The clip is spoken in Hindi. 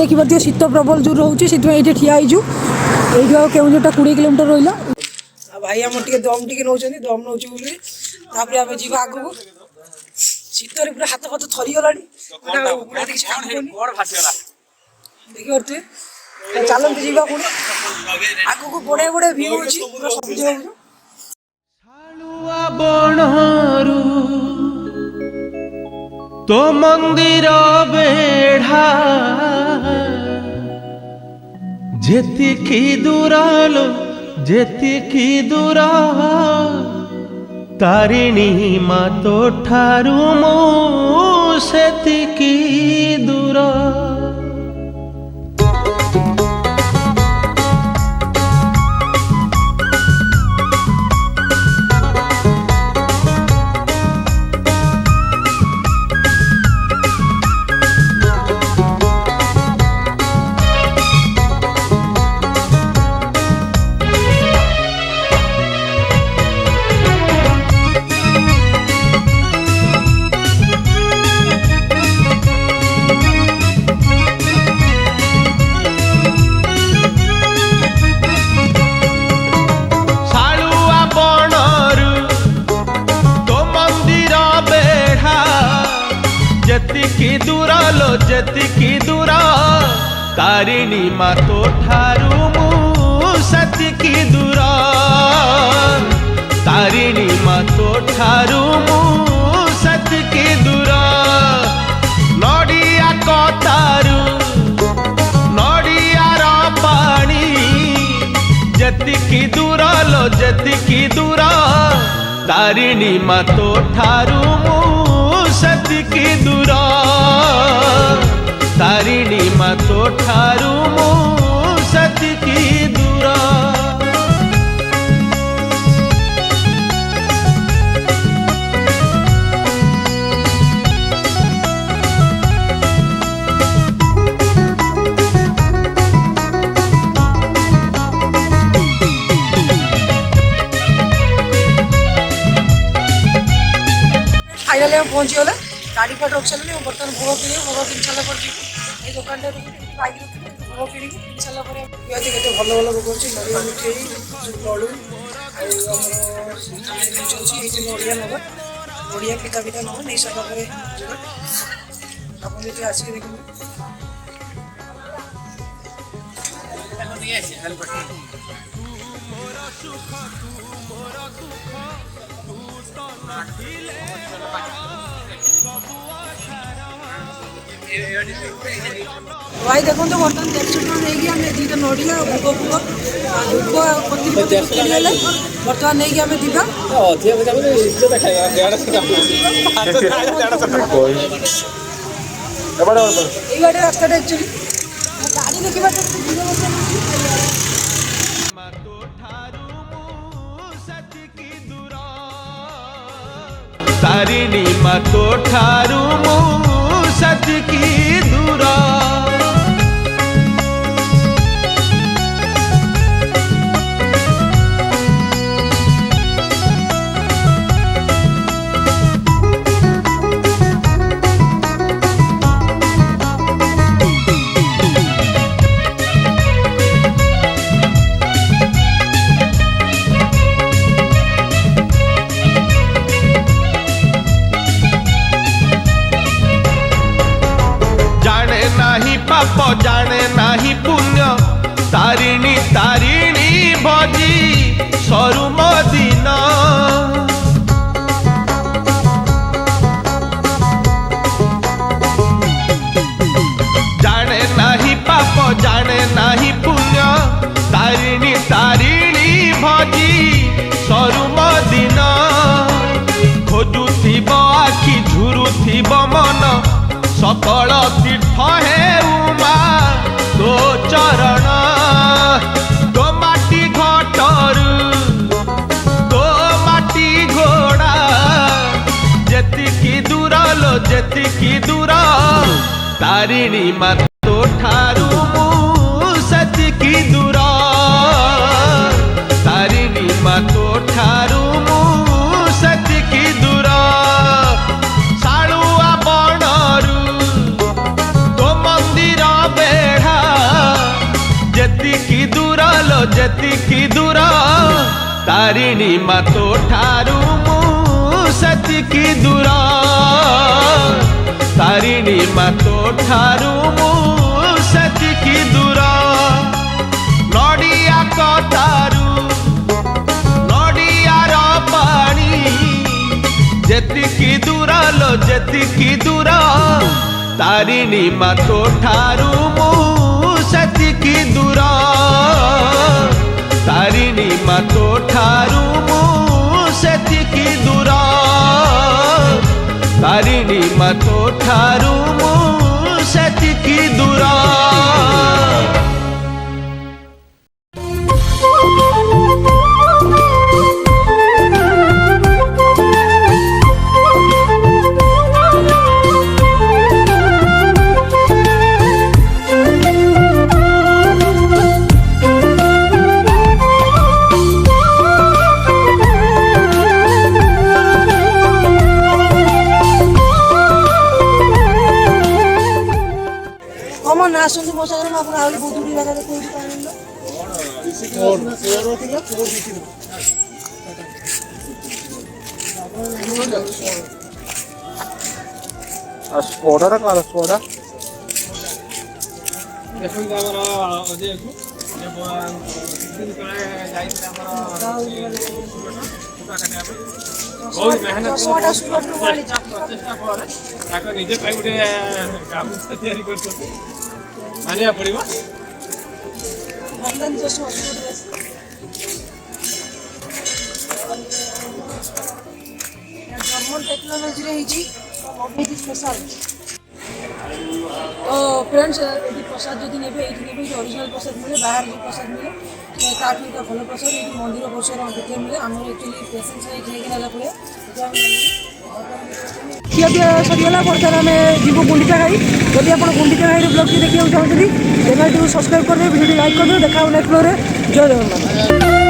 देखिए शीत प्रबल जोर रोचे से ये ठिया हो केवटा 20 किलोमीटर रहा भाई आम टे दम टे नौ दम नौ आम जी आग को शीत पूरा हाथ फाथ थरी गला देखिए चलते जीवा पुणी आग को बढ़िया बढ़िया व्यू अच्छी पूरा सबुज बनरू तो मंदिर बेढ़ा जेतिकी दूरालो जेतिकी दूरा तारिणी मा तो ठारू मो सेतिकी दूरा जेतिकी दूरा लो जेतिकी दूरा तारिणी मा तो ठारू मु सतिकी दूरा तारिणी मा तो ठारू मु सतिकी दूरा नडिया कतारू नडिया रा पानी जेतिकी दूरा लो जेतिकी दूरा तारिणी मा तो ठारू मु सतिकी दूरा तारिणी मा तो ठारू मु सतिकी दूरा फाइनाली हम पहुँची गले गाड़ी पर रख सारे बर्तमान भोग किणी भोग किन सारा पर ये दुकान बाइक भोग किणी किन सारा पर केते भल भल भोग अच्छी नड़िया मिठाई लड़ू अच्छी नड़िया नब नड़िया पिता पिता नब नहीं सारा आप आसिक देखिए भाई देखो तो बर्तमान 150 टका नहीं आम दुटा नड़िया भोग फुग धूप बर्तमान नहीं आम दीवा ये रास्ता एक्चुअली गाड़ी देखा तारिणी मा तो ठारू मु सतिकी दूरा पाप जाने नाही पुण्य तारिणी तारिणी भजी सरू मदीन जाने नाही पाप जाने नाही पुण्य तारिणी तारिणी भजी सरू मदीन खोजुथिब आखि झुरुथिब मन सकल तीर्थ हे उमा तो चरण तो माटी घटरू तो माटी घोड़ा जेतिकी दूरा लो जेतिकी दूरा तारिणी मा तो ठारू मु सतिकी दूरा तारिणी मा तो ठारू मु सतिकी दूरा सालुआ बनरू तो मंदिर बेड़ तारिणी मा तो ठारू मु सतिकी दूर तारिणी मा तो ठारू मु सतिकी दूर नडिया कटारू नडियार पानी जेतिकी दूर लो जेतिकी दूर तारिणी मा तो ठारू मु सतिकी दूर तारिणी मा तो ठारू मु सतिकी दूर तारिणी मा तो ठारू मु सतिकी दूर ना आसନ୍ତୁ ମୋ ସାଙ୍ଗରେ ମୁଁ ଆପଣ ଆହୁରି ବହୁତ ଦୂର ଜାଗା ଦେଖଉଛି ସ୍ପୋଡାଟା କଣ ସ୍ପୋଡା ଦେଖନ୍ତୁ ଆମର ଅଜୟକୁ ବହୁତ ମେହନତ ପ୍ରଚେଷ୍ଟା ପରେ ତାଙ୍କ ନିଜ ପାଇଁ ଗୋଟେ ଗାମୁଛା ତିଆରି କରୁଛନ୍ତି ମାନିବାକୁ ପଡ଼ିବ। ଜର୍ମାନ ଟେକ୍ନୋଲୋଜିରେ ହେଇଛି ସ୍ପେଶାଲ तो फ्रेंड्स ये प्रसाद जो नेबे ये नेबे ओरिजिनल प्रसाद मिले बाहर जो प्रसाद मिले ताकि का भल प्रसाद ये मंदिर परिसर देखिए मिले आम एक्चुअली पेसेंस खाई ना खिया पिया सरीगला बर्तमान आम जीव गुंडीचा घाई जदि आप गुंडीचा घाई ब्लॉग देखा चाहते हैं सब्सक्राइब करेंगे वीडियो लाइक कर देखा नेक्स्ट ब्लॉग जय जगन्नाथ।